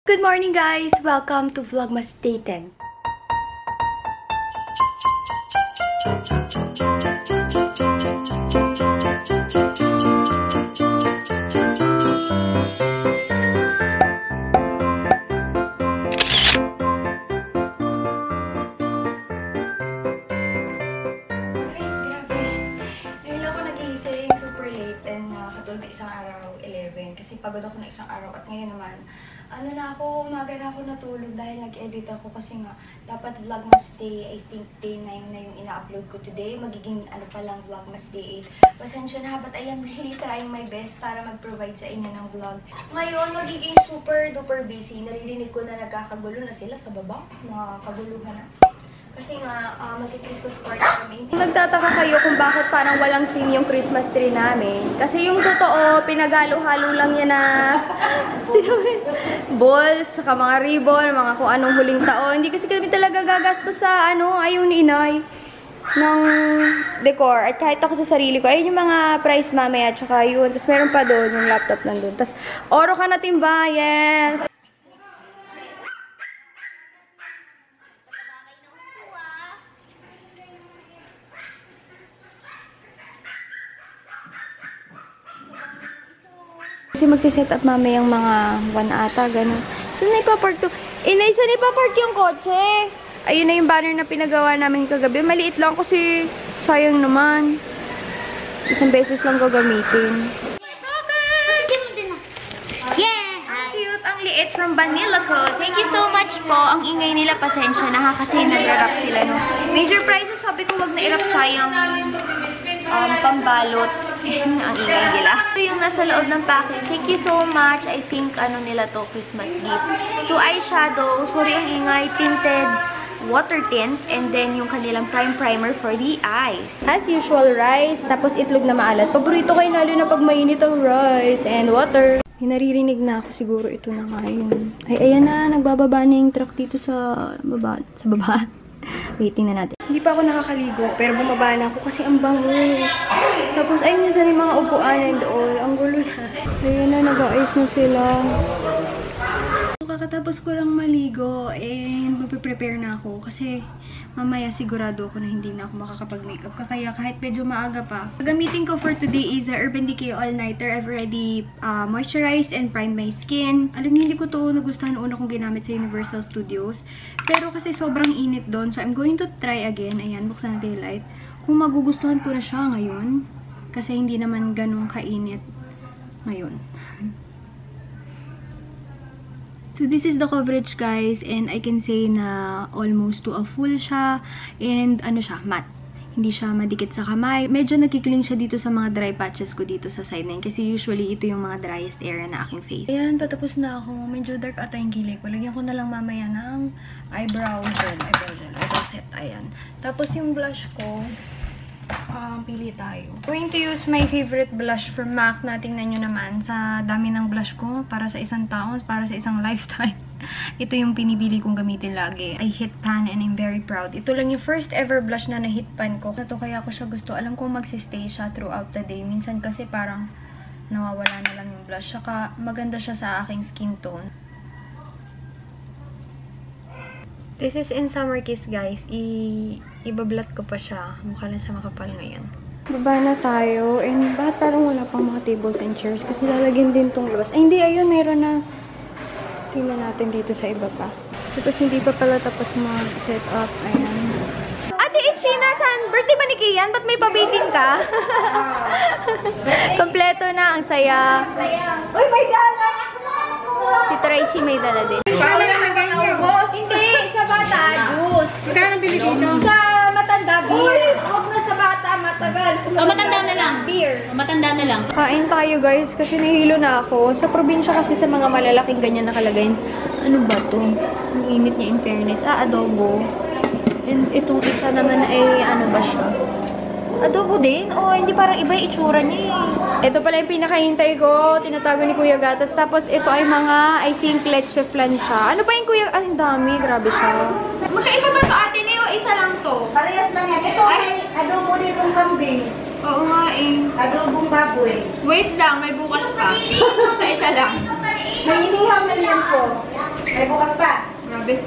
Good morning guys! Welcome to Vlogmas Day 10. Kasi pagod ako na isang araw at ngayon naman, umaga na ako natulog dahil nag-edit ako kasi nga, dapat Vlogmas Day, I think Day 9 na yung ina-upload ko today. Magiging Vlogmas Day 8. Pasensya na, but I am really trying my best para mag-provide sa inyo ng vlog. Ngayon, magiging super duper busy. Naririnig ko na nagkakagulo na sila sa baba. Mga kaguluhan na. Kasi nga, mag-Christmas party kami. Nagtataka kayo kung bakit parang walang theme yung Christmas tree namin. Kasi yung totoo, pinagalo-halo lang yan na balls, saka mga ribbon, mga kung anong huling taon. Hindi kasi kami talaga gagasto sa ayaw ni inay ng decor. At kahit ako sa sarili ko, ayun yung mga price mamaya, at saka yun. Tapos meron pa doon, yung laptop nandun. Tapos, oro ka na timba, yes! Kasi magsiset up mamayang mga 1 ata, gano'n. Saan na ipapark to? Inay, saan ipapark yung kotse? Ayun na yung banner na pinagawa namin kagabi. Maliit lang kasi sayang naman. Isang beses lang gagamitin. Yeah! Cute! Ang liit from Vanilla Co. Thank you so much po. Ang ingay nila, pasensya na ha, kasi nag-wrap sila. No? Major prices, sabi ko wag na i-wrap, sayang pambalot. Ang ingay nila. Ito yung nasa loob ng package. Thank you so much. I think nila to, Christmas gift. 2 eyeshadow. Sorry ang ingay. Tinted water tint. And then yung kanilang prime primer for the eyes. As usual, rice. Tapos itlog na maalat. Paborito ko lalo na pag mainit ang rice and water. Naririnig na ako. Siguro ito na nga yun. Ay, ayan na. Nagbababa na yung truck dito sa baba. Sa baba. Waiting na natin. Hindi pa ako nakakaligo, pero bumaba na ako kasi ang bango. Tapos, ayun yun sa mga upuan and all. Ang gulo na. Ayun na, nag-aayos na sila. Kakatapos ko lang maligo and magpe-prepare na ako kasi mamaya sigurado ako na hindi na ako makakapag-makeup. Kaya kahit medyo maaga pa. Gagamitin ko for today is Urban Decay All Nighter. I've already moisturized and primed my skin. Alam niyo, hindi ko to nagustuhan una kong ginamit sa Universal Studios. Pero kasi sobrang init doon. So I'm going to try again. Ayan, buksan natin yung light. Kung magugustuhan ko na siya ngayon. Kasi hindi naman ganun kainit ngayon. So this is the coverage guys, and I can say na almost to a full siya, and siya, matte. Hindi siya madikit sa kamay. Medyo nagkikling siya dito sa mga dry patches ko dito sa side na yun, kasi usually ito yung mga driest area na aking face. Ayan, patapos na ako. Medyo dark ata yung kilay ko. Lagyan ko na lang mamaya ng eyebrow set. Ayan. Tapos yung blush ko, pili tayo. Going to use my favorite blush from MAC na tingnan nyo naman sa dami ng blush ko para sa isang taon, para sa isang lifetime. Ito yung pinibili kong gamitin lagi. I hit pan and I'm very proud. Ito lang yung first ever blush na na-hit pan ko. Ito kaya ko siya gusto. Alam kong magsistay siya throughout the day. Minsan kasi parang nawawala na lang yung blush. Saka maganda siya sa aking skin tone. This is in Summer Kiss guys. Ibablat ko pa siya. Mukha na siya makapal ngayon. Baba na tayo. And bakit parang wala pang mga tables and chairs? Kasi lalagyan din tong labas. Ay, hindi. Ayun, meron na. Tingnan natin dito sa iba pa. Tapos hindi pa pala tapos mag-set up. Ayan. Ate Ichina, san? Birthday ba ni Kian? Ba't may pabitin ka? Kompleto na. Ang saya. Uy, may dala! Ako nakakakuha! Si Tracy may dala din. Paano naman ganyan? Hindi. Sa bata, juice. Kaya ang bili dito? Sa matanda, beer. Huwag na sa bata, matagal. Sa matanda na lang. Beer. Matanda na lang. Kain tayo guys, kasi nahilo na ako. Sa probinsya kasi sa mga malalaking ganyan nakalagay. Ano ba to? Ang init niya in fairness. Adobo. And itong isa naman ay ano ba siya? Adobo din? Oh, hindi parang iba yung itsura niya eh. Ito pala yung pinakahintay ko. Tinatago ni Kuya Gatas. Tapos ito ay mga, I think, leche flan siya. Ano pa yung Kuya? Ay, ang dami. Grabe siya. Magkaiba ba ito ate? Neo, isa lang to. Parehas lang yan. Ito ay adobo ditong kambing. Oo nga eh. Adobong baboy. Wait lang, may bukas pa. Sa isa lang. May inihaw na yan po. pa. Grabe.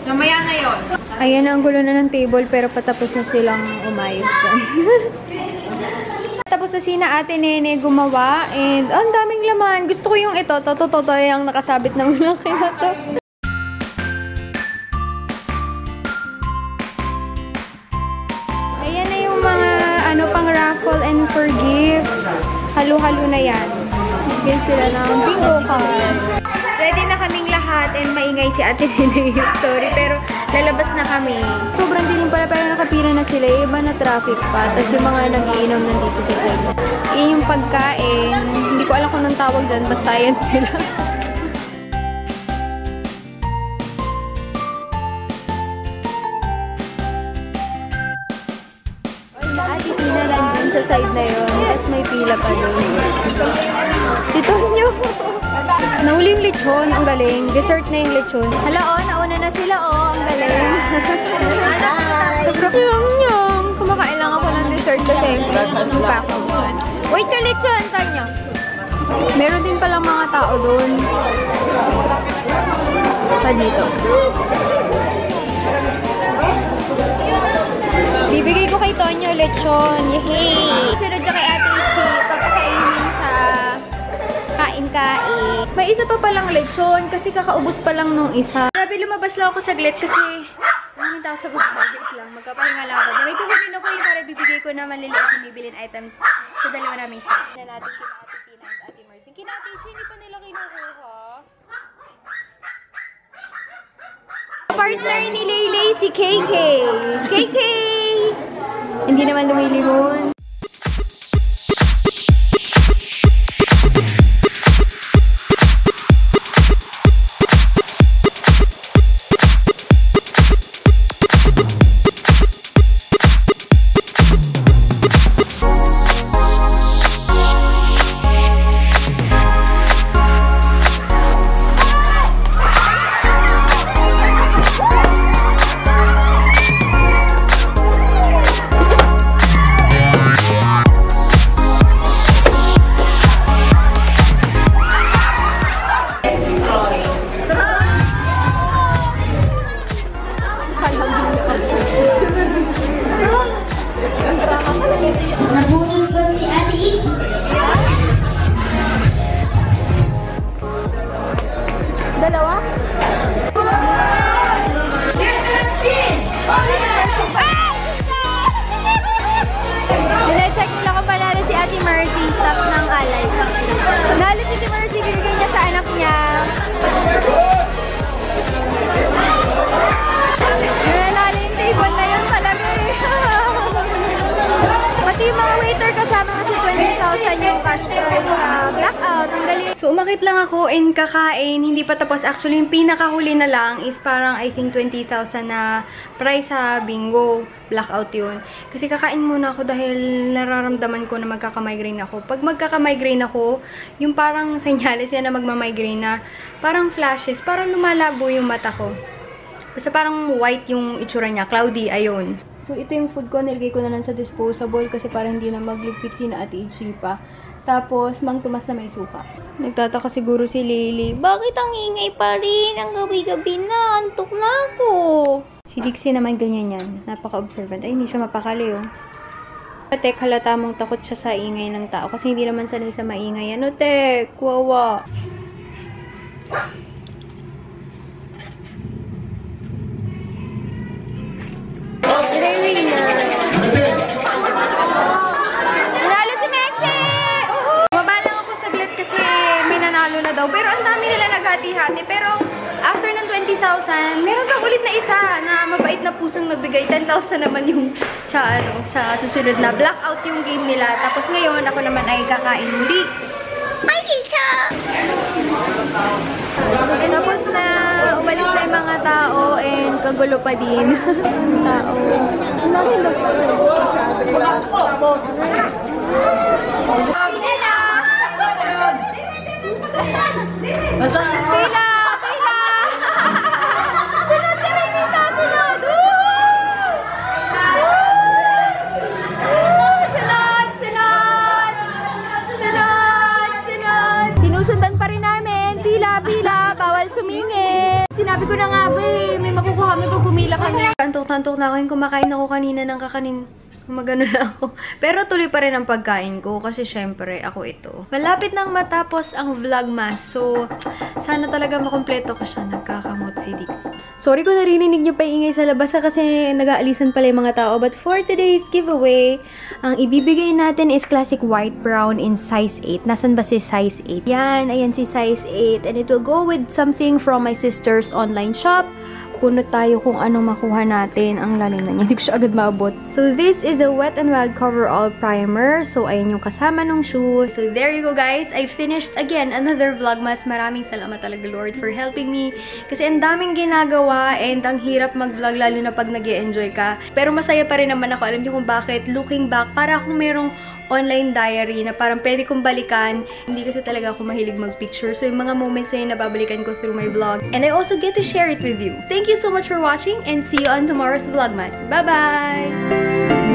Mamaya na yun. Ayan na ang gulo na ng table pero patapos na silang umayos dyan. Tapos na sina Ate Nene gumawa and ang daming laman. Gusto ko yung ito. Toto yung nakasabit na malaki na to. Ayan na yung mga pang raffle and for gifts. Halo-halo na yan. Bigyan sila ng bingo card. Ready na kaming lahat and maingay si Ate Nene. Sorry, pero lalabas na kami. Sobrang dilim pala, pero nakapira na sila. Iba na traffic pa. Tapos yung mga nagiinom nandito sa side. Iyan yung pagkain. Hindi ko alam kung anong tawag dyan. Basta yan sila. Ate Tina nandun sa side na yun. Tapos may pila pa doon. Dito nyo. Nahuli yung lechon. Ang galing. Dessert na yung lechon. Hala, nauna na sila, ang galing. Nyong. Kumakain lang ako ng dessert kasi yung pack. Wait ka, lechon. Tanya. Meron din palang mga tao doon. Pa dito. Bibigay ko kay Tonyo lechon. Yehey! Sunod siya kay Ate Ichi. Papakainin sa kain-kain. May isa pa palang lechon kasi kakaubos pa lang nung isa. Grabe, lumabas lang ako saglit kasi maraming tao sa baba. Wait lang, magkapahinga lang ako. May kukunin ako yung para bibigay ko na maliliit yung bibilin items sa dalawa naming staff. Na natin kina Ate Tina and Ate Mercy. Kina Ate Ichi, hindi pa nila kinukuha. Partner ni Leylay si KK. KK! Hindi naman lumilimon. Dalawa? Nilecheck nila kung panalo si Ate Mercy top ng alay. Nalo si Ate Mercy, binigay niya sa anak niya. Nanalo yung table na yun talaga eh. Pati yung mga waiter kasama kasi 20,000 yung cash prize sa blackout. Ang galing. So, umakit lang ako and kakain. Hindi pa tapos. Actually, yung pinakahuli na lang is parang I think 20,000 na prize sa bingo. Blackout yun. Kasi kakain muna ako dahil nararamdaman ko na magkaka-migraine ako. Pag magkaka-migraine ako, yung parang senyales yan na magma-migraine na parang flashes, parang lumalabo yung mata ko. Basta parang white yung itsura niya. Cloudy, ayun. So, ito yung food ko. Nilagay ko na lang sa disposable kasi parang hindi na magligpit si na Ate Ichi pa. Tapos, Mang Tomas na may suka. Nagtataka siguro si Lily. Bakit ang ingay pa rin? Ang gabi-gabi na. Antok na ako. Si Dixie naman ganyan yan. Napaka-observant. Ay, hindi siya mapakali, oh. Tek, halata mong takot siya sa ingay ng tao. Kasi hindi naman sanay sa maingay. Ano, Tek? Wawa. Nanalo si Mekki! Bumaba lang ako saglit kasi may nanalo na daw. Pero ang dami nila naghati-hati. Pero after ng 20,000, meron kang ulit na isa na mabait na pusang nagbigay. 10,000 naman yung sa susunod na blackout yung game nila. Tapos ngayon, ako naman ay kakain muli. Bye, Rachel! Tapos na umalis na yung mga tao and kagulo pa din. Tao. Pila! Sunod ka rin dito! Sunod! Sunod! Sinusundan pa rin namin. Pila! Bawal sumingit. Sinabi ko na nga ba eh, may makukuha kami pag pumila kami. Antok-tantok na ako yung kumakain ako kanina ng kakanin. Magano na ako. Pero tuloy pa rin ang pagkain ko kasi syempre ako ito. Malapit nang matapos ang vlogmas. So, sana talaga makompleto ko siya. Nagkakamot si Dix. Sorry kung narinig niyo pa ingay sa labas kasi nag-aalisan pala yung mga tao. But for today's giveaway, ang ibibigay natin is classic white brown in size 8. Nasaan ba si size 8? Yan, ayan si size 8. And it will go with something from my sister's online shop. Punot tayo kung anong makuha natin. Ang lalim na niya. Hindi ko siya agad maabot. So, this is a Wet n Wild Coverall Primer. So, ayan yung kasama ng shoe. So, there you go, guys. I finished, again, another vlogmas. Maraming salamat talaga, Lord, for helping me. Kasi ang daming ginagawa and ang hirap mag-vlog, lalo na pag nag-e-enjoy ka. Pero masaya pa rin naman ako. Alam niyo kung bakit. Looking back, para akong merong online diary na parang pwede kong balikan. Hindi kasi talaga ako mahilig mag-picture. So, yung mga moments na yun, nababalikan ko through my vlog. And I also get to share it with you. Thank you so much for watching and see you on tomorrow's vlogmas. Bye-bye!